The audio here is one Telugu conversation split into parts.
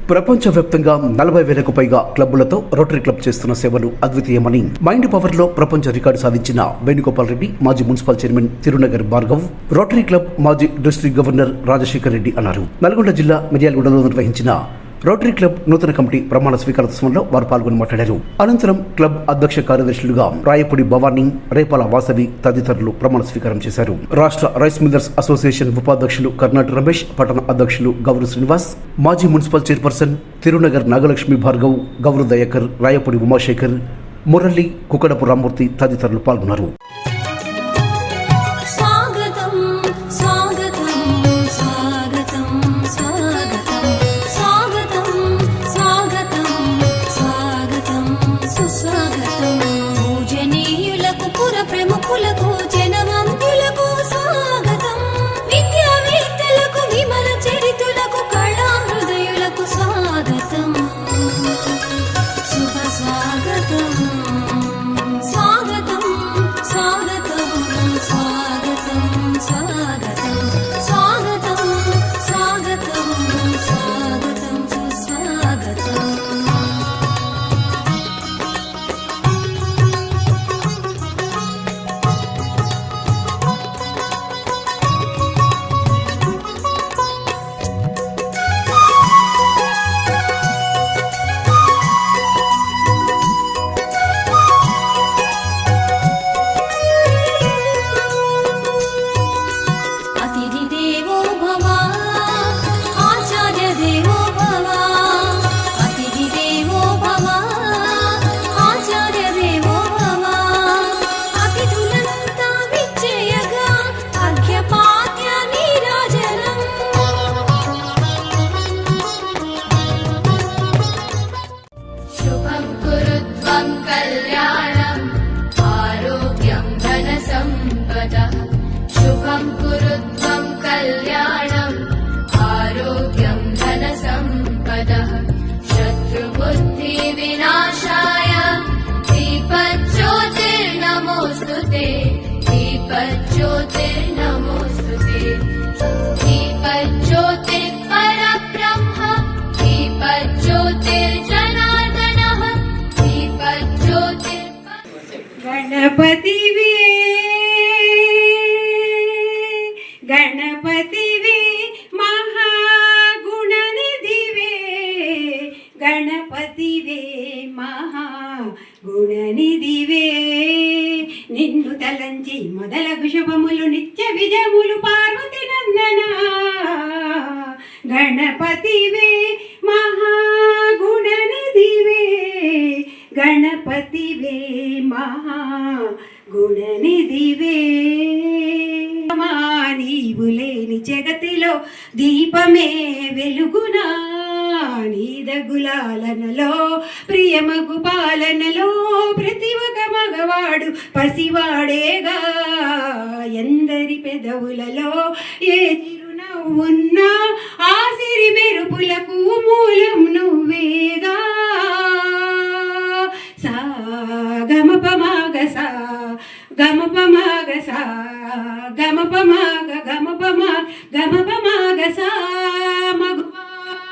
ప్రపంచవ్యాప్తంగా 40,000కు పైగా క్లబ్బులతో రోటరీ క్లబ్ చేస్తున్న సేవలు అద్వితీయమని మైండ్ పవర్ లో ప్రపంచ రికార్డు సాధించిన వేణుగోపాల్ రెడ్డి, మాజీ municipal chairman Thirunagar Bhargav, rotary club మాజీ డిస్ట్రిక్ట్ గవర్నర్ రాజశేఖర్ రెడ్డి అన్నారు. నల్గొండ జిల్లా మిర్యాలగూడలో నిర్వహించిన రోటరీ క్లబ్ నూతన కమిటీ ప్రమాణ స్వీకారోత్సవంలో వారు పాల్గొని మాట్లాడారు. అనంతరం క్లబ్ అధ్యక్ష కార్యదర్శులుగా రాయపూడి భవానీ, రేపాల వాసవి తదితరులు ప్రమాణ స్వీకారం చేశారు. రాష్ట్ర రైస్ మిల్లర్స్ అసోసియేషన్ ఉపాధ్యక్షులు కర్ణాటి రమేష్, పట్టణ అధ్యక్షులు గౌరు శ్రీనివాస్, మాజీ మున్సిపల్ చైర్పర్సన్ తిరునగర్ నాగలక్ష్మి భార్గవ్, గౌరు దయాకర్, రాయపూడి ఉమాశేఖర్, మురళి, కుక్కడపు రామ్మూర్తి తదితరులు పాల్గొన్నారు. ప్రముఖులకు జనమంతులకు స్వాగతం, విద్యావేత్తలకు విమల చరితులకు కళా హృదయులకు స్వాగతం, శుభ స్వాగతం, స్వాగతం స్వాగతం స్వాగతం స్వాగతం స్వాగతం స్వాగతం స్వాగతం సుస్వాగతం. शुभं कुरु त्वं कल्याणम् आरोग्यं धनसम्पदः, शत्रुबुद्धि विनाशाय दीपज्योतिर्नमोऽस्तुते, दीपज्योतिर्नमोऽस्तुते, दीपज्योतिर्परब्रह्म, दीपज्योतिर्जनार्दनः, गणपतिवे गणपतिवे महागुणनिधिवे, गणपतिवे महागुणनिधिवे, నిన్ను తలంచి మొదలగు శుభములు నిత్య విజయములు పార్వతి నందన, గణపతివే మహాగుణనిధివే, గణపతివే మహాగుణనిధివే. నీవు లేని జగతిలో దీపమే వెలుగునా, నీదగులాలనలో ప్రియమగు పాలనలో ప్రతి ఒక్క మగవాడు పసివాడేగా, ఎందరి పెదవులలో ఏ చిరునవ్వున్నా ఆ సిరి మెరుపులకు మూలం నువ్వేగా. సా గమప మాగ సా గమప మాగ సా గమప మాగ గమప మా గమప మాగ సా. మగువా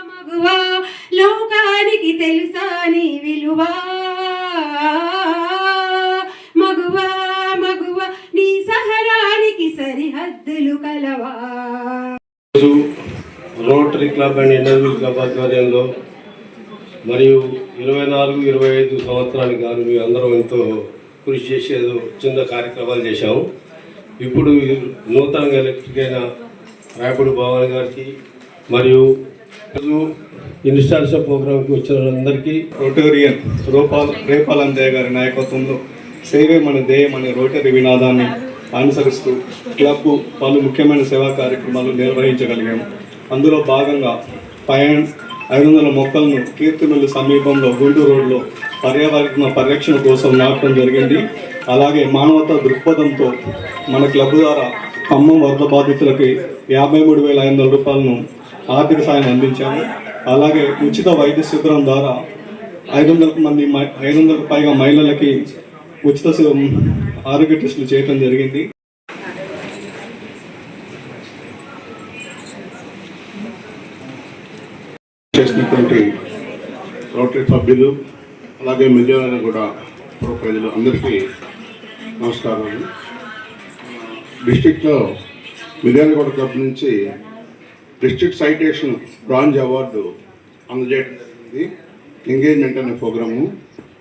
మగువా లోకానికి తెలుసా నీ విలువా, మగువా మగువా నీ సహరానికి సరిహద్దులు కలవా. Rotary club and NSV club ఆధ్వర్యంలో మరియు 24-25 సంవత్సరానికి గాను మేము అందరం ఎంతో కృషి చేసి ఏదో చిన్న కార్యక్రమాలు చేశాము. ఇప్పుడు నూతనంగా ఎలక్ట్రిక్ అయిన రాయపూడి భవాని గారికి మరియు ఇన్స్టాలేషన్ ప్రోగ్రాంకి వచ్చిన వాళ్ళందరికీ రోటేరియన్ రేపాల్ అంతయ్య గారి నాయకత్వంలో సేవే మన ధ్యేయం అనే రోటరీ వినాదాన్ని అనుసరిస్తూ క్లబ్ పలు ముఖ్యమైన సేవా కార్యక్రమాలు నిర్వహించగలిగాము. అందులో భాగంగా 500 మొక్కలను కీర్తిమిల్లు సమీపంలో గుంటూరు రోడ్లో పర్యావరణ పరిరక్షణ కోసం నాటడం జరిగింది. అలాగే మానవతా దృక్పథంతో మన క్లబ్ ద్వారా ఖమ్మం వరద బాధితులకి 53,500 రూపాయలను ఆర్థిక సాయం అందించాము. అలాగే ఉచిత వైద్య శిబిరం ద్వారా 500కు పైగా మహిళలకి ఉచిత ఆరోగ్య టెస్టులు చేయడం జరిగింది. చేసినటువంటి రోటరీ సభ్యులు అలాగే మిర్యాల కూడా ప్రజలు అందరికీ నమస్కారాలు. డిస్ట్రిక్ట్లో మిర్యాలగూడ క్లబ్ నుంచి డిస్ట్రిక్ట్ సైటేషన్ బ్రాంజ్ అవార్డు అందజేయడం ఎంగేజ్మెంట్ అనే programme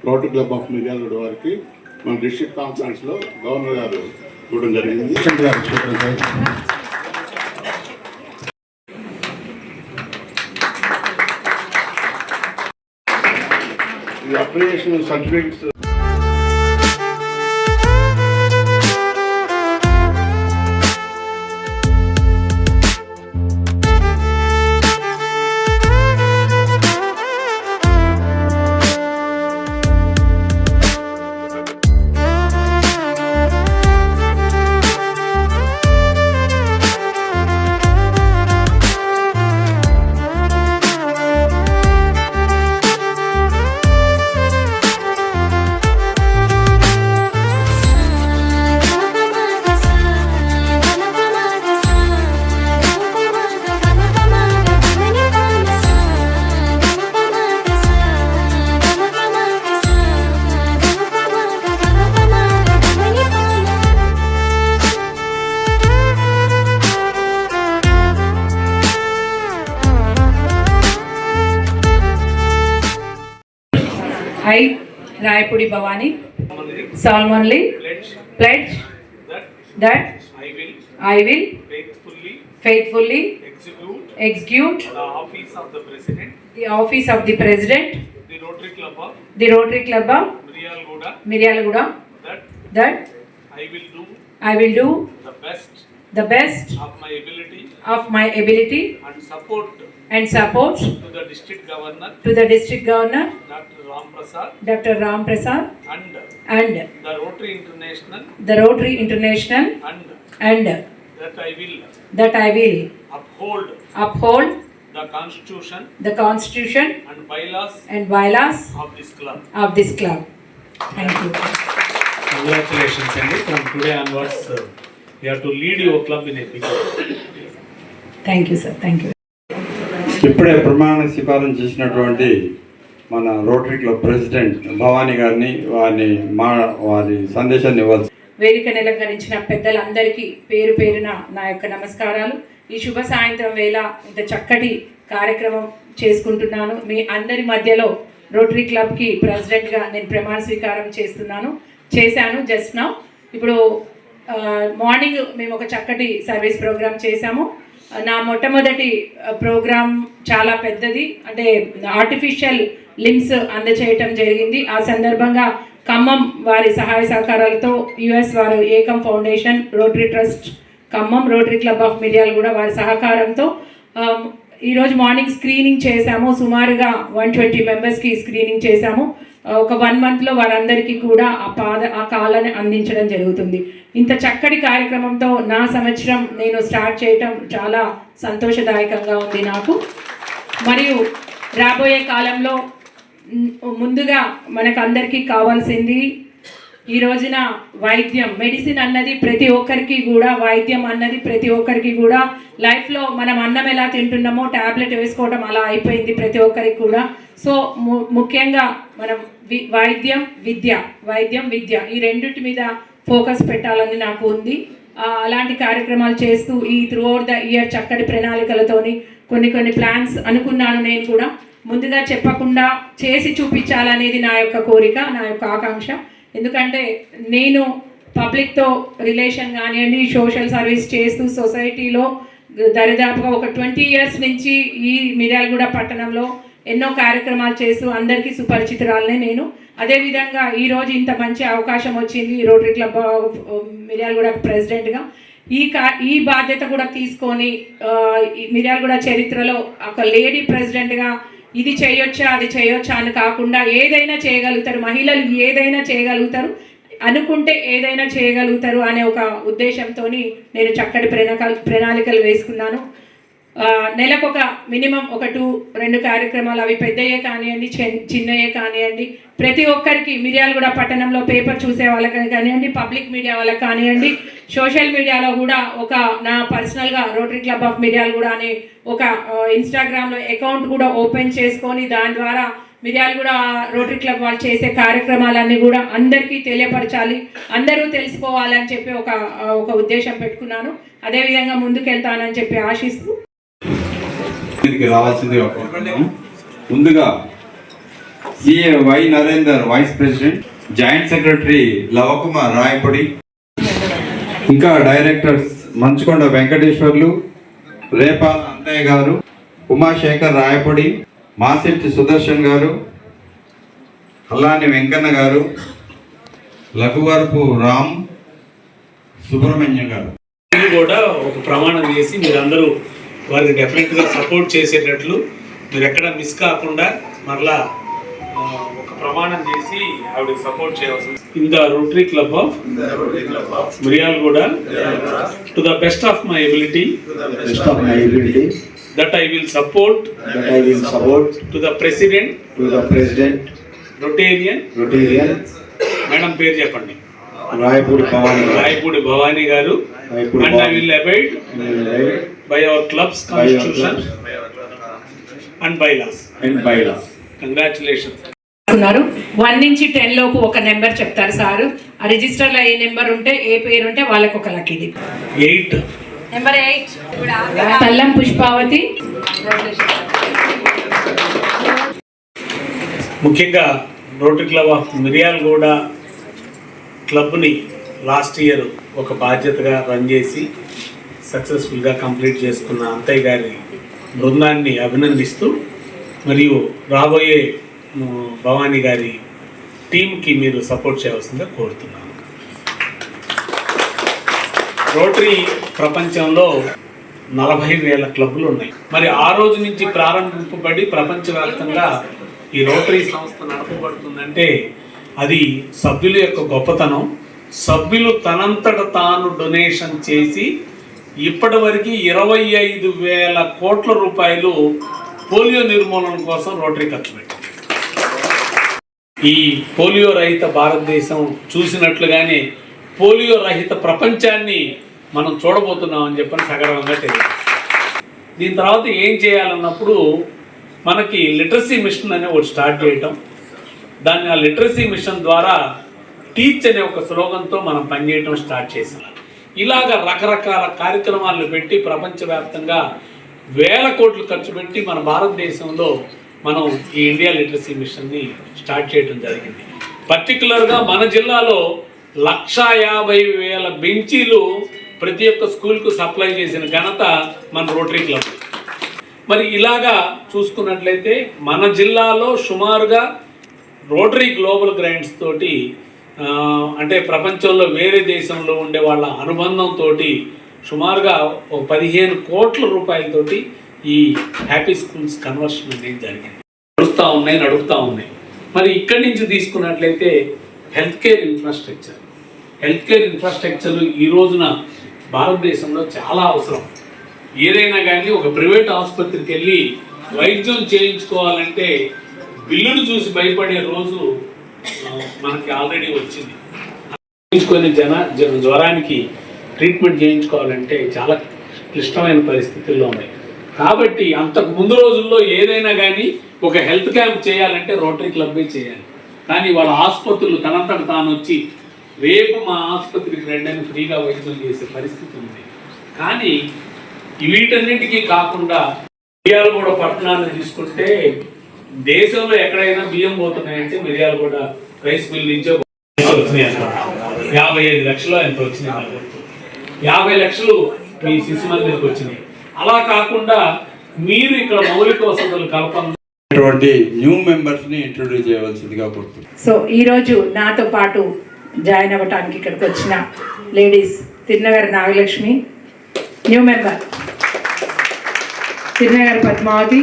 Rotary club of Miryalaguda వారికి మన డిస్ట్రిక్ట్ కాన్ఫరెన్స్లో గవర్నర్ గారు చూడడం జరిగింది. ఈ appreciation certificates I, Rayapudi Bhavani, solemnly pledge that I will faithfully execute the office of the President, the office of the President, the Rotary Club of Miryalaguda, that I will do the best of my ability and support to the District Governor Dr. Ram Prasad and the Rotary International and that I will uphold the Constitution and bylaws of this club. Thank you. Congratulations, Andy. From today onwards, you have to lead your club in a big way. Thank you, sir. Thank you. ఇప్పుడే ప్రమాణ స్వీకారం చేసినటువంటి మన రోటరీ క్లబ్ ప్రెసిడెంట్ భవానీ గారిని వారి సందేశాన్ని ఇవ్వాలి. వేదికను అలంకరించిన పెద్దలందరికీ పేరు పేరున నా యొక్క నమస్కారాలు. ఈ శుభ సాయంత్రం వేళ ఇంత చక్కటి కార్యక్రమం చేసుకుంటున్నాను. మీ అందరి మధ్యలో రోటరీ క్లబ్కి ప్రెసిడెంట్గా నేను ప్రమాణ స్వీకారం చేశాను జస్ట్ నౌ. ఇప్పుడు మార్నింగ్ మేము ఒక చక్కటి సర్వీస్ ప్రోగ్రామ్ చేశాము. నా మొట్టమొదటి ప్రోగ్రామ్ చాలా పెద్దది, అంటే ఆర్టిఫిషియల్ లిమ్స్ అందచేయటం జరిగింది. ఆ సందర్భంగా ఖమ్మం వారి సహాయ సహకారాలతో యుఎస్ వారు ఏకం foundation, rotary trust Khammam, rotary club of Miryalaguda వారి సహకారంతో ఈరోజు మార్నింగ్ స్క్రీనింగ్ చేశాము. సుమారుగా 120 మెంబర్స్కి స్క్రీనింగ్ చేశాము. ఒక 1 మంత్లో వారందరికీ కూడా ఆ కాలాన్ని అందించడం జరుగుతుంది. ఇంత చక్కటి కార్యక్రమంతో నా సంవత్సరం నేను స్టార్ట్ చేయటం చాలా సంతోషదాయకంగా ఉంది నాకు. మరియు రాబోయే కాలంలో ముందుగా మనకందరికీ కావాల్సింది ఈ రోజున వైద్యం, మెడిసిన్ అన్నది ప్రతి ఒక్కరికి కూడా, వైద్యం అన్నది ప్రతి ఒక్కరికి కూడా లైఫ్లో మనం అన్నం ఎలా తింటున్నామో ట్యాబ్లెట్ వేసుకోవడం అలా అయిపోయింది ప్రతి ఒక్కరికి కూడా. సో ముఖ్యంగా మనం వైద్యం విద్య ఈ రెండింటి మీద ఫోకస్ పెట్టాలని నాకు ఉంది. అలాంటి కార్యక్రమాలు చేస్తూ ఈ త్రూఅవుట్ ద ఇయర్ చక్కటి ప్రణాళికలతోని కొన్ని ప్లాన్స్ అనుకున్నాను. నేను కూడా ముందుగా చెప్పకుండా చేసి చూపించాలనేది నా యొక్క కోరిక, నా యొక్క ఆకాంక్ష. ఎందుకంటే నేను పబ్లిక్తో రిలేషన్ కానివ్వండి, సోషల్ సర్వీస్ చేస్తూ సొసైటీలో దరిదాపుగా ఒక 20 ఇయర్స్ నుంచి ఈ మిర్యాలగూడ పట్టణంలో ఎన్నో కార్యక్రమాలు చేస్తూ అందరికీ సుపరిచితురాలనే నేను. అదేవిధంగా ఈరోజు ఇంత మంచి అవకాశం వచ్చింది రోటరీ క్లబ్ మిర్యాలగూడ ప్రెసిడెంట్గా. ఈ బాధ్యత కూడా తీసుకొని మిర్యాలగూడ చరిత్రలో ఒక లేడీ ప్రెసిడెంట్గా ఇది చేయొచ్చా అది చేయొచ్చా అని కాకుండా ఏదైనా చేయగలుగుతారు, మహిళలు ఏదైనా చేయగలుగుతారు, అనుకుంటే ఏదైనా చేయగలుగుతారు అనే ఒక ఉద్దేశంతో నేను చక్కటి ప్రణాళికలు వేసుకున్నాను. నెలకొక మినిమం 1-2 కార్యక్రమాలు, అవి పెద్దయే కానివ్వండి చిన్నయే కానివ్వండి, ప్రతి ఒక్కరికి మిర్యాలగూడ పట్టణంలో పేపర్ చూసే వాళ్ళకి కానివ్వండి, పబ్లిక్ మీడియా వాళ్ళకి కానివ్వండి, సోషల్ మీడియాలో కూడా ఒక నా పర్సనల్గా రోటరీ క్లబ్ ఆఫ్ మిర్యాలగూడ అనే ఒక ఇన్స్టాగ్రామ్లో అకౌంట్ కూడా ఓపెన్ చేసుకొని దాని ద్వారా మిర్యాలగూడ రోటరీ క్లబ్ వాళ్ళు చేసే కార్యక్రమాలన్నీ కూడా అందరికీ తెలియపరచాలి, అందరూ తెలుసుకోవాలని చెప్పి ఒక ఉద్దేశం పెట్టుకున్నాను. అదేవిధంగా ముందుకెళ్తానని చెప్పి ఆశిస్తూ రావాల్సింది ముందుగా CA Y Narender vice president, joint secretary Lavakumar Rayapudi, ఇంకా డైరెక్టర్స్ మంచుకొండ వెంకటేశ్వర్లు, రేపాల అంతయ్య గారు, ఉమాశేఖర్ రాయపూడి, మాసిట్టి సుదర్శన్ గారు, అల్లాని వెంకన్న గారు, లఘువరపు రామ్ సుబ్రహ్మణ్యం గారు కూడా ఒక ప్రమాణం చేసి మీరందరూ వారికి డెఫినెట్గా సపోర్ట్ చేసేటట్లు మీరు ఎక్కడ మిస్ కాకుండా మరలా ఒక ప్రమాణం చేసి ఆవిడకి సపోర్ట్ చేయవలసింది. In the rotary club of Miryalaguda to the best of my ability that I will support to the president Rotarian madam పేరు చెప్పండి, రాయపూడి భవానీ గారు, and I will abide by our club's constitution and bylaws. Congratulations. 1 నుంచి 10 లోపు ఒక నెంబర్ చెప్తారు సారు. ఆ రిజిస్టర్లో ఏ నెంబర్ ఉంటే ఏ పేరు ఉంటే వాళ్ళకి ఒక lucky dip. 8 number 8 Tallam Pushpavati. ముఖ్యంగా రోటరీ క్లబ్ ఆఫ్ మిర్యాలగూడ క్లబ్ని లాస్ట్ ఇయర్ ఒక బాధ్యతగా రన్ చేసి సక్సెస్ఫుల్గా కంప్లీట్ చేసుకున్న అంతయ్య గారి బృందాన్ని అభినందిస్తూ, మరియు రాబోయే భవానీ గారి టీంకి మీరు సపోర్ట్ చేయవలసిందిగా కోరుతున్నాను. రోటరీ ప్రపంచంలో 40,000 క్లబ్లు ఉన్నాయి. మరి ఆ రోజు నుంచి ప్రారంభింపబడి ప్రపంచవ్యాప్తంగా ఈ రోటరీ సంస్థ నడపబడుతుందంటే అది సభ్యుల యొక్క గొప్పతనం. సభ్యులు తనంతట తాను డొనేషన్ చేసి ఇప్పటి వరకు 25,000 కోట్ల రూపాయలు పోలియో నిర్మూలన కోసం రోటరీ ఖర్చు పెట్టింది. ఈ పోలియో రహిత భారతదేశం చూసినట్లుగానే పోలియో రహిత ప్రపంచాన్ని మనం చూడబోతున్నామని చెప్పని సగర్వంగా తెలియదు. దీని తర్వాత ఏం చేయాలన్నప్పుడు మనకి లిటరసీ మిషన్ అనే ఒకటి స్టార్ట్ చేయటం, దాన్ని ఆ లిటరసీ మిషన్ ద్వారా టీచ్ అనే ఒక స్లోగన్తో మనం పనిచేయటం స్టార్ట్ చేసాం. ఇలాగ రకరకాల కార్యక్రమాలను పెట్టి ప్రపంచవ్యాప్తంగా 1,000 కోట్లు ఖర్చు పెట్టి మన భారతదేశంలో మనం ఈ ఇండియా లిటరసీ మిషన్ని స్టార్ట్ చేయడం జరిగింది. పర్టికులర్గా మన జిల్లాలో 150,000 బెంచీలు ప్రతి ఒక్క స్కూల్కు సప్లై చేసిన ఘనత మన రోటరీ క్లబ్. మరి ఇలాగా చూసుకున్నట్లయితే మన జిల్లాలో సుమారుగా రోటరీ గ్లోబల్ గ్రాంట్స్ తోటి అంటే ప్రపంచంలో వేరే దేశంలో ఉండే వాళ్ళ అనుబంధంతో సుమారుగా 15 కోట్ల రూపాయలతోటి ఈ హ్యాపీ స్కూల్స్ కన్వర్షన్ అనేది జరిగింది. నడుపుతూ ఉన్నాయి. మరి ఇక్కడి నుంచి తీసుకున్నట్లయితే హెల్త్ కేర్ ఇన్ఫ్రాస్ట్రక్చర్ ఈ రోజున భారతదేశంలో చాలా అవసరం. ఏదైనా కానీ ఒక ప్రైవేట్ ఆసుపత్రికి వెళ్ళి వైద్యం చేయించుకోవాలంటే బిల్లును చూసి భయపడే రోజు మనకి ఆల్రెడీ వచ్చింది. చేయించుకునే జ్వరానికి ట్రీట్మెంట్ చేయించుకోవాలంటే చాలా క్లిష్టమైన పరిస్థితుల్లో ఉన్నాయి. కాబట్టి అంతకు ముందు రోజుల్లో ఏదైనా కానీ ఒక హెల్త్ క్యాంప్ చేయాలంటే రోటరీ క్లబ్బే చేయాలి. కానీ వాళ్ళ ఆసుపత్రులు తనంతట తాను వచ్చి రేపు మా ఆసుపత్రికి రెండని ఫ్రీగా వైద్యం చేసే పరిస్థితి ఉంది. కానీ వీటన్నిటికీ కాకుండా మిర్యాలగూడ పట్టణాన్ని తీసుకుంటే దేశంలో ఎక్కడైనా బియ్యం పోతున్నాయంటే మిర్యాలగూడ రైస్ మిల్ నుంచే వచ్చినాయి. 55 లక్షలు ఎంత వచ్చినాయి, 50 లక్షలు మీ శిశు మందిరికి వచ్చినాయి. అలా కాకుండా మీరు ఇక్కడ మౌలిక వసతులు కల్పన న్యూ మెంబర్స్ ని ఇంట్రొడ్యూస్ చేయవలసిందిగా కోరుతున్నాను. సో ఈరోజు నాతో పాటు జాయిన్ అవ్వటానికి ఇక్కడికి వచ్చిన ladies Thirunagar Nagalakshmi, new member Thirunagar Padmavathi,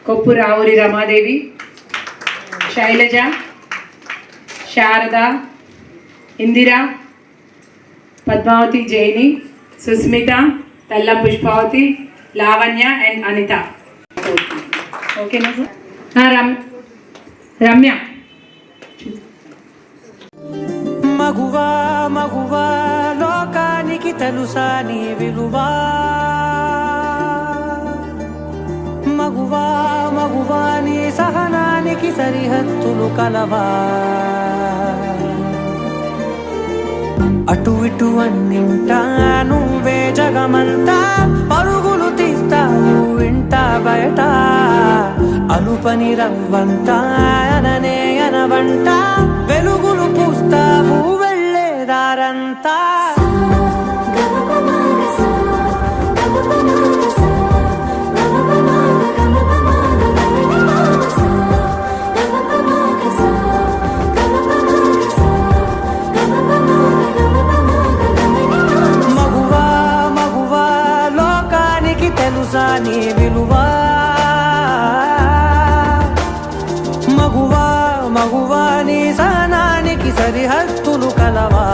Koppu Raavuri Ramadevi, Sailaja, Sarada, Indira, Padmavathi Jaini, Susmitha, Thallam Pushpavathi, Lavanya and Anitha. ఓకేనా సార్? రమ్య మగువా మగువా లోకానికి తెలుసా నీ విలువా మగువా మగువా నీ సహనానికి సరిహద్దులు కలవా అటు ఇటు అన్నింటా నువ్వే జగమంతా పరుగులు తీస్తావు ఇంట బయట అలుపని రవ్వంతా అననే అనవంట వెలుగులు పూస్తావు వెళ్ళేదారంతా మగువా మగువా లోకానికి తెలుసా నీ విలువా మగువా మగువా నీ సహనానికి సరిహద్దులు కలవా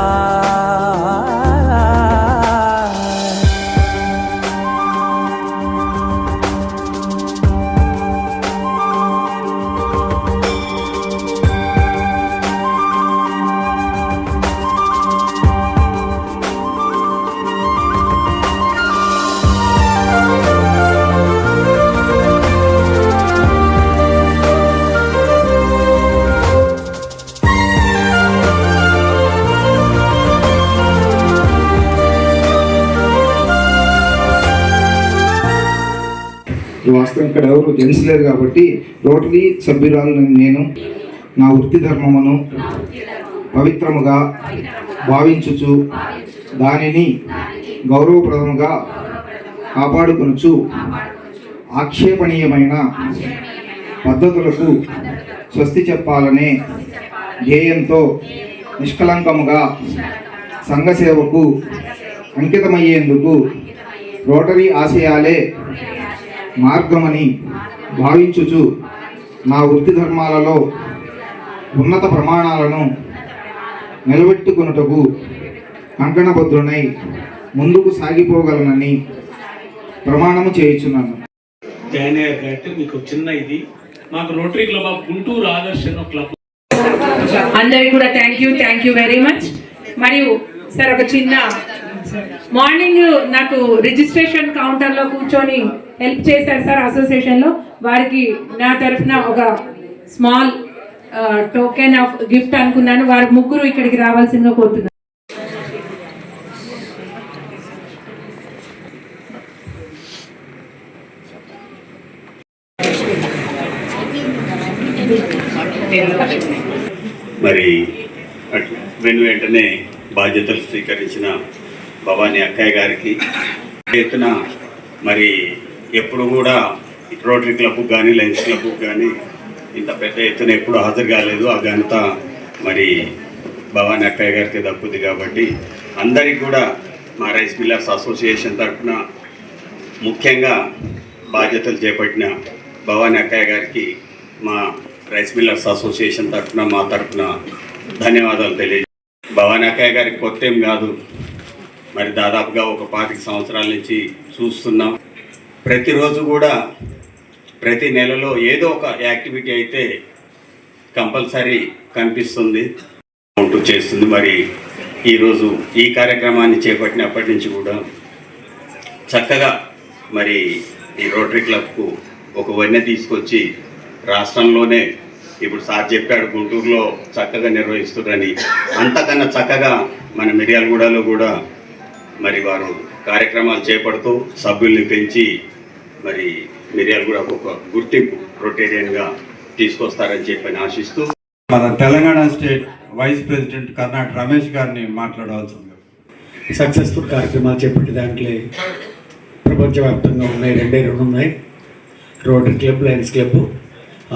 వాస్తవం ఇక్కడ ఎవరు జెంట్స్ లేరు కాబట్టి రోటరీ సభ్యురాలు నేను నా వృత్తి ధర్మమును పవిత్రముగా భావించుచు దానిని గౌరవప్రదముగా కాపాడుకొనుచు ఆక్షేపణీయమైన పద్ధతులకు స్వస్తి చెప్పాలనే ధ్యేయంతో నిష్కలంకముగా సంఘసేవకు అంకితమయ్యేందుకు రోటరీ ఆశయాలే మార్గమని భావించుచు నా వృత్తి ధర్మాలలో ఉన్నత ప్రమాణాలను నిలబెట్టుకొనుటకు కంకణబద్ధునై ముందుకు సాగిపోగలనని ప్రమాణము చేయుచున్నాను. జాయిన్ అయ్యారు కాబట్టి మీకు చిన్న ఇది మాకు రోటరీ క్లబ్ ఆఫ్ గుంటూరు ఆదర్శ క్లబ్ అందరికి కూడా థ్యాంక్ యూ వెరీ మచ్. మరియు సార్ ఒక చిన్న మార్నింగ్ నాకు రిజిస్ట్రేషన్ కౌంటర్లో కూర్చొని హెల్ప్ చేశారు సార్ అసోసియేషన్లో. వారికి నా తరఫున ఒక స్మాల్ టోకెన్ ఆఫ్ గిఫ్ట్ అనుకున్నాను. వారు ముగ్గురు ఇక్కడికి రావాల్సిందిగా కోరుతున్నాను. మరి వెంటనే బాధ్యతలు స్వీకరించిన భవానీ అక్కయ్య గారికి ఎత్తున మరి ఎప్పుడు కూడా రోటరీ క్లబ్కు కానీ లయన్స్ క్లబ్కు కానీ ఇంత పెద్ద ఎత్తున ఎప్పుడు హాజరు కాలేదు. ఆ ఘనత మరి భవానీ అక్కయ్య గారికి దక్కుతుంది. కాబట్టి అందరికీ కూడా మా రైస్ మిల్లర్స్ అసోసియేషన్ తరఫున ముఖ్యంగా బాధ్యతలు చేపట్టిన భవానీ అక్కయ్య గారికి మా రైస్ మిల్లర్స్ అసోసియేషన్ తరఫున మా తరఫున ధన్యవాదాలు తెలియజేస్తాను. భవానీ అక్కయ్య గారికి కొత్త ఏం కాదు, మరి దాదాపుగా ఒక 25 సంవత్సరాల నుంచి చూస్తున్నాం. ప్రతిరోజు కూడా ప్రతి నెలలో ఏదో ఒక యాక్టివిటీ అయితే కంపల్సరీ కనిపిస్తుంది, ఉంటూ చేస్తుంది. మరి ఈరోజు ఈ కార్యక్రమాన్ని చేపట్టినప్పటి నుంచి కూడా చక్కగా మరి ఈ రోటరీ క్లబ్కు ఒక వన్నె తీసుకొచ్చి రాష్ట్రంలోనే ఇప్పుడు సార్ చెప్పాడు గుంటూరులో చక్కగా నిర్వహిస్తుందని, అంతకన్నా చక్కగా మన మిర్యాలగూడలో కూడా మరి వారు కార్యక్రమాలు చేపడుతూ సభ్యుల్ని పెంచి మరి మిర్యాలగూడకు ఒక గుర్తింపు రొటేరియన్గా తీసుకొస్తారని చెప్పని ఆశిస్తూ మన Telangana state vice president Karnataka Ramesh గారిని మాట్లాడవలసింది. సక్సెస్ఫుల్ కార్యక్రమాలు చేపట్టే దాంట్లో ప్రపంచవ్యాప్తంగా ఉన్నాయి, 2 ఉన్నాయి. Rotary club, Lions club.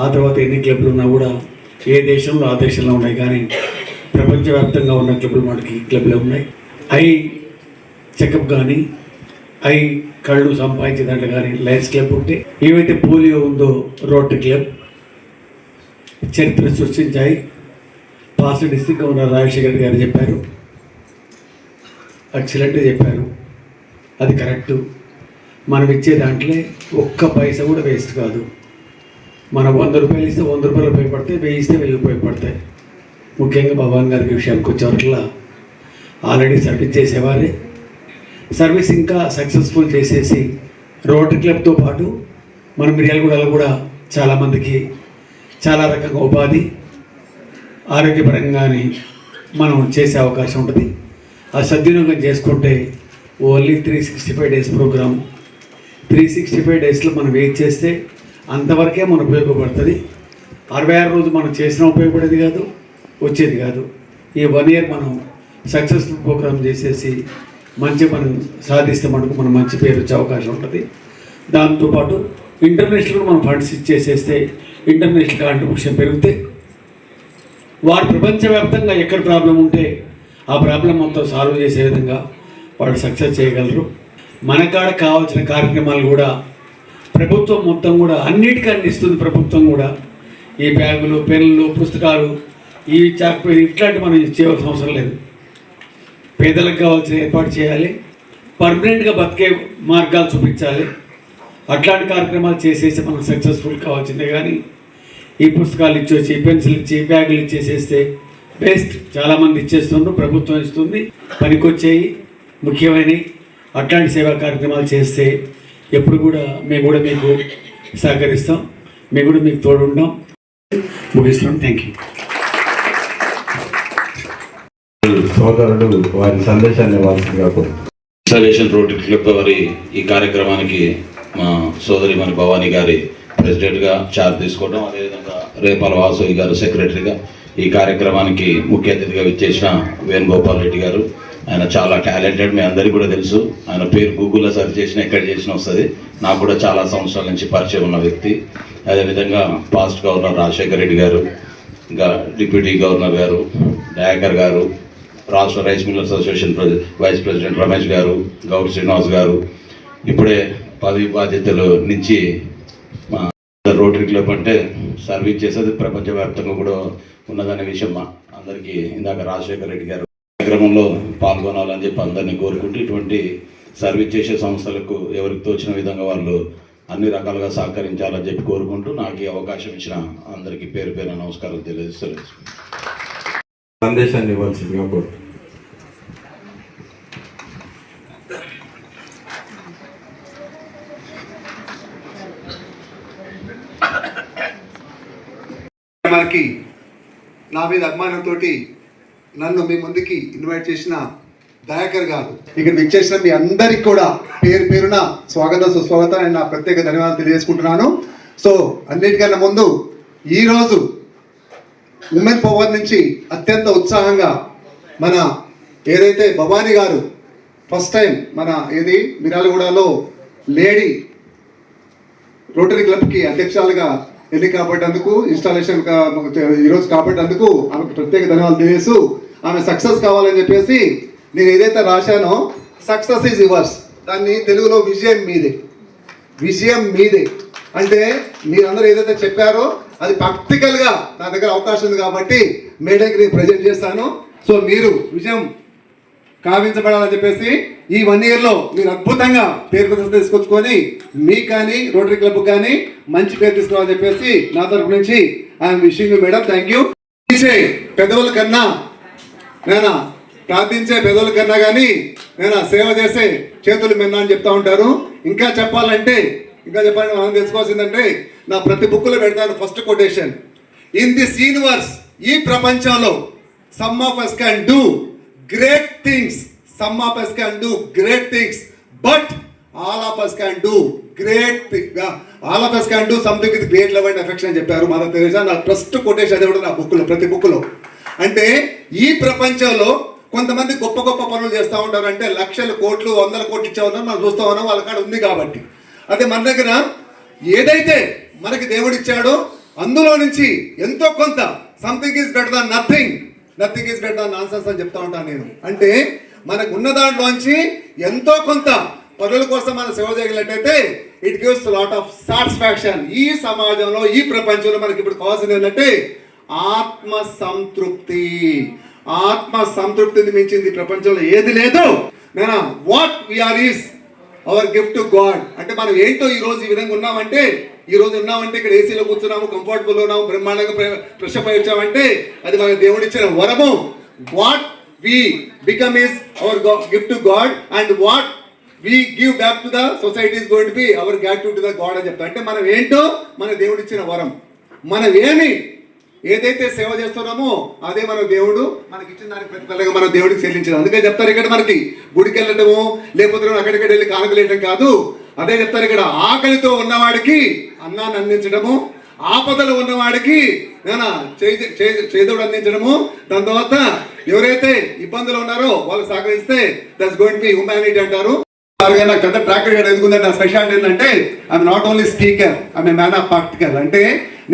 ఆ తర్వాత ఎన్ని క్లబ్లు ఉన్నా కూడా ఏ దేశంలో ఆ దేశంలో ఉన్నాయి, కానీ ప్రపంచవ్యాప్తంగా ఉన్న క్లబ్లు మనకి క్లబ్లే ఉన్నాయి. ఐ చెకప్ కానీ ఐ కళ్ళు సంపాదించే దాంట్లో కానీ లయన్స్ క్లబ్ ఉంటే, ఏవైతే పోలియో ఉందో రోటరీ క్లబ్ చరిత్ర సృష్టించాయి. పాస్ట్ డిస్ట్రిక్ట్ గవర్నర్ రాజశేఖర్ గారు చెప్పారు, ఎక్సలెంట్గా చెప్పారు, అది కరెక్టు. మనం ఇచ్చే దాంట్లో ఒక్క పైసా కూడా వేస్ట్ కాదు. మనం 100 రూపాయలు ఇస్తే 100 రూపాయలు ఉపయోగపడతాయి, 1000 ఇస్తే 1000 ఉపయోగపడతాయి. ముఖ్యంగా భగవాన్ గారి విషయానికి వచ్చేవరకల్లా ఆల్రెడీ సర్వీస్ చేసేవారే. సర్వీస్ ఇంకా సక్సెస్ఫుల్ చేసేసి రోటరీ క్లబ్తో పాటు మన మిర్యాలగూడలో కూడా చాలామందికి చాలా రకంగా ఉపాధి ఆరోగ్యపరంగానే మనం చేసే అవకాశం ఉంటుంది. ఆ సద్వినియోగం చేసుకుంటే ఓన్లీ 365 డేస్ ప్రోగ్రామ్, 365 డేస్లో మనం వెయిట్ చేస్తే అంతవరకే మనకు ఉపయోగపడుతుంది. 66 రోజు మనం చేసినా ఉపయోగపడేది కాదు, వచ్చేది కాదు. ఈ 1 ఇయర్ మనం సక్సెస్ఫుల్ ప్రోగ్రామ్ చేసేసి మంచి మనం సాధిస్తే మనకు మనం మంచి పేరు వచ్చే అవకాశం ఉంటుంది. దాంతోపాటు ఇంటర్నేషనల్ మనం ఫండ్స్ ఇచ్చేసేస్తే ఇంటర్నేషనల్ కాంట్రిబ్యూషన్ పెరిగితే వారు ప్రపంచవ్యాప్తంగా ఎక్కడ ప్రాబ్లం ఉంటే ఆ ప్రాబ్లం మొత్తం సాల్వ్ చేసే విధంగా వాళ్ళు సక్సెస్ చేయగలరు. మన కాడ కావాల్సిన కార్యక్రమాలు కూడా ప్రభుత్వం మొత్తం కూడా అన్నిటికీ ఇస్తుంది. ప్రభుత్వం కూడా ఈ బ్యాగులు, పెన్నులు, పుస్తకాలు, ఈ చాక్ ఇట్లాంటి మనం చేయవలసిన అవసరం లేదు. పేదలకు కావాల్సిన ఏర్పాటు చేయాలి, పర్మనెంట్గా బతికే మార్గాలు చూపించాలి. అట్లాంటి కార్యక్రమాలు చేసేసి మనం సక్సెస్ఫుల్ కావాల్సిందే. కానీ ఈ పుస్తకాలు ఇచ్చేసి, పెన్సిల్ ఇచ్చి, బ్యాగులు ఇచ్చేసేస్తే బెస్ట్. చాలామంది ఇచ్చేస్తున్నారు, ప్రభుత్వం ఇస్తుంది, పనికొచ్చేయి, ముఖ్యమైనవి. అట్లాంటి సేవా కార్యక్రమాలు చేస్తే ఎప్పుడు కూడా మేము కూడా మీకు సహకరిస్తాం, మేము కూడా మీకు తోడుంటాం. ముగిస్తాం. Thank you. సోదరుడు వారి సందేశాన్ని ఇవ్వాల్సిందిగా ఇన్స్టాలేషన్ రోటరీ క్లబ్ వారి ఈ కార్యక్రమానికి మా సోదరి మన భవానీ గారి ప్రెసిడెంట్గా చార్జ్ తీసుకోవడం, అదేవిధంగా రేపాల వాసవి గారు సెక్రటరీగా ఈ కార్యక్రమానికి ముఖ్య అతిథిగా విచ్చేసిన వేణుగోపాల్ రెడ్డి గారు. ఆయన చాలా టాలెంటెడ్, మీ అందరికీ కూడా తెలుసు. ఆయన పేరు గూగుల్లో సెర్చ్ చేసినా ఎక్కడ చేసినా వస్తుంది. నాకు కూడా చాలా సంవత్సరాల నుంచి పరిచయం ఉన్న వ్యక్తి. అదేవిధంగా పాస్ట్ గవర్నర్ రాజశేఖర రెడ్డి గారు, ఇంకా డిప్యూటీ గవర్నర్ గారు, దయాకర్ గారు, రాష్ట్ర rice millers association vice president Ramesh garu, Goud Srinivas గారు, ఇప్పుడే పదవి బాధ్యతలు నుంచి మా రోటరీ క్లబ్ అంటే సర్వీస్ చేసేది ప్రపంచవ్యాప్తంగా కూడా ఉన్నదనే విషయం మా అందరికీ ఇందాక రాజశేఖర రెడ్డి గారు కార్యక్రమంలో పాల్గొనాలని చెప్పి అందరినీ కోరుకుంటూ ఇటువంటి సర్వీస్ చేసే సంస్థలకు ఎవరికి తోచిన విధంగా వాళ్ళు అన్ని రకాలుగా సహకరించాలని చెప్పి కోరుకుంటూ నాకు ఈ అవకాశం ఇచ్చిన అందరికీ పేరు పేరు నమస్కారాలు తెలియజేస్తారు. సందేశాన్ని ఇవ్వాల్సిందిగా కోరుతున్నాను. మనకి నా మీద అభిమానంతో నన్ను మీ ముందుకి ఇన్వైట్ చేసిన దయాకర్ గారు, ఇక్కడ విచ్చేసిన మీ అందరికి కూడా పేరు పేరున స్వాగతం, సుస్వాగతం అని నా ప్రత్యేక ధన్యవాదాలు తెలియజేసుకుంటున్నాను. సో అన్నిటికన్నా ముందు ఈరోజు ఉమెన్ పవర్ నుంచి అత్యంత ఉత్సాహంగా మన ఏదైతే భవానీ గారు ఫస్ట్ టైం మన మిర్యాలగూడలో లేడీ రోటరీ క్లబ్కి అధ్యక్షులుగా ఎన్నిక కాబట్టినందుకు, ఇన్స్టాలేషన్ ఈరోజు కాబట్టినందుకు ఆమెకు ప్రత్యేక ధన్యవాదాలు తెలియజేస్తూ, ఆమె సక్సెస్ కావాలని చెప్పేసి నేను ఏదైతే రాశానో సక్సెస్ ఈజ్ యువర్స్, దాన్ని తెలుగులో విజయం మీదే, విజయం మీదే అంటే మీరందరూ ఏదైతే చెప్పారో అది ప్రాక్టికల్గా నా దగ్గర అవకాశం ఉంది కాబట్టి మేడంకి నేను ప్రజెంట్ చేస్తాను. సో మీరు విజయం కావించబడాలని చెప్పేసి ఈ 1 ఇయర్లో మీరు అద్భుతంగా పేరు ప్రతిష్ట తీసుకొచ్చుకొని మీకు కానీ రోటరీ క్లబ్ కానీ మంచి పేరు తీసుకోవాలని చెప్పేసి నా తరపు నుంచి I'm wishing you madam. Thank you. పెదవుల కన్నా నేను ప్రార్థించే పెదవుల కన్నా కానీ నేను సేవ చేసే చేతులు మిన్నా అని చెప్తా ఉంటారు. ఇంకా చెప్పాలంటే మనం తెలుసుకోవాల్సిందంటే నా ప్రతి బుక్లో పెడతాను first quotation, in this universe, ఈ ప్రపంచంలో some of us can do great things, some of us can do great things, but all of us can do all of us can do something with great love and affection అని చెప్పారు మదర్ తెరెసా. నా ఫస్ట్ కొటేషన్ అదే కూడా నా బుక్లో, ప్రతి బుక్లో. అంటే ఈ ప్రపంచంలో కొంతమంది గొప్ప గొప్ప పనులు చేస్తూ ఉంటారు, అంటే లక్షలు కోట్లు 100 కోట్లు ఇచ్చే ఉన్నాం మనం చూస్తూ ఉన్నాం, వాళ్ళ కాడ ఉంది కాబట్టి. అదే మన దగ్గర ఏదైతే మనకి దేవుడు ఇచ్చాడో అందులో నుంచి ఎంతో కొంత something is better than nothing, nothing is better than nonsense అని చెప్తా ఉంటాను నేను. అంటే మనకు ఉన్న దాంట్లోంచి ఎంతో కొంత పనుల కోసం మనం సేవ చేయగలిగినట్టయితే it gives lot of satisfaction. ఈ సమాజంలో, ఈ ప్రపంచంలో మనకి ఇప్పుడు కావాల్సింది ఏంటంటే ఆత్మ సంతృప్తి. ఆత్మ సంతృప్తిని మించింది ప్రపంచంలో ఏది లేదు. నేను what we are is our gift to God. అంటే మనం ఏంటో ఈ రోజు ఈ విధంగా ఉన్నామంటే ఈ రోజు ఉన్నామంటే ఇక్కడ ఏసీలో కూర్చున్నాము, కంఫర్టబుల్ ఉన్నాము, బ్రహ్మాండంగా ఫ్రెష్ అప్ అయి వచ్చామంటే అది మన దేవుడిచ్చిన వరము. What we become is our gift to God and what we give back to the society is going to be our gratitude to the God అని చెప్తా. అంటే మనం ఏంటో మన దేవుడిచ్చిన వరం. మనం ఏదైతే సేవ చేస్తున్నామో అదే మన దేవుడు మనకి ఇచ్చిన దానికి ప్రతిఫలంగా మన దేవుడికి చెల్లించడం. అందుకే చెప్తారు ఇక్కడ మనకి గుడికి వెళ్ళటము లేకపోతే అక్కడికి వెళ్ళి కానుకలేయటం కాదు. అదే చెప్తారు ఇక్కడ, ఆకలితో ఉన్నవాడికి అన్నాన్ని అందించడము, ఆపదలు ఉన్నవాడికి చేదోడు అందించడము, దాని తర్వాత ఎవరైతే ఇబ్బందులు ఉన్నారో వాళ్ళు సహకరిస్తే that's going to B humanity అంటారు. నాకు పెద్ద ట్రాక్ ఎందుకుందంటే నా స్పెషాలిటీ ఏంటంటే I'm not only speaker, I'm a man of practical. అంటే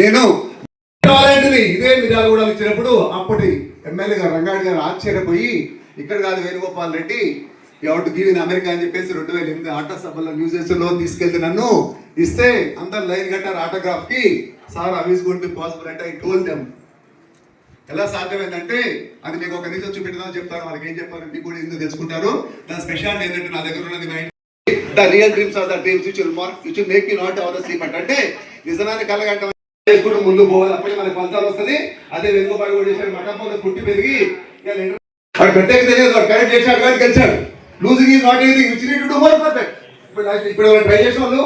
నేను ఇదే విధాలు కూడా ఇచ్చినప్పుడు అప్పటి ఎమ్మెల్యే గారు రంగారెడ్డి గారు ఆశ్చర్యపోయి, ఇక్కడ కాదు వేణుగోపాల్ రెడ్డి ఎవరు గివ్ ఇన్ అమెరికా అని చెప్పేసి 2008 ఆటో సభలో న్యూస్ లోన్ తీసుకెళ్తే నన్ను ఇస్తే అందరు లైన్ కట్టారు ఆటోగ్రాఫ్ కి. Sir how is going to be possible అంటే ఐ టోల్డ్ దెమ్ ఎలా సాధ్యమైందంటే అది మీకు ఒక నిజం చూపెట్టదని చెప్తాను. వాళ్ళకి ఏం చెప్పారు మీకు కూడా ఎందుకు తెలుసుకుంటారు. దాని స్పెషాలిటీ ఏంటంటే నా దగ్గర ఉన్నది the real dreams are the dreams which will make you not our sleep అంటే నిజాన్ని కలగంట చేసుకుంటూ ముందు పోవాలి, అప్పుడే మనకి ఫలితాలు వస్తుంది. అదే వెనుకబాటు కూడా చేశాడు, మఠంలో పుట్టి పెరిగి వాడు పెట్టేకి తెలియదు, వాడు కరెక్ట్ చేశాడు కానీ గెలిచాడు. Losing is not anything which need to do more perfect. ఇప్పుడు ట్రై చేసిన వాళ్ళు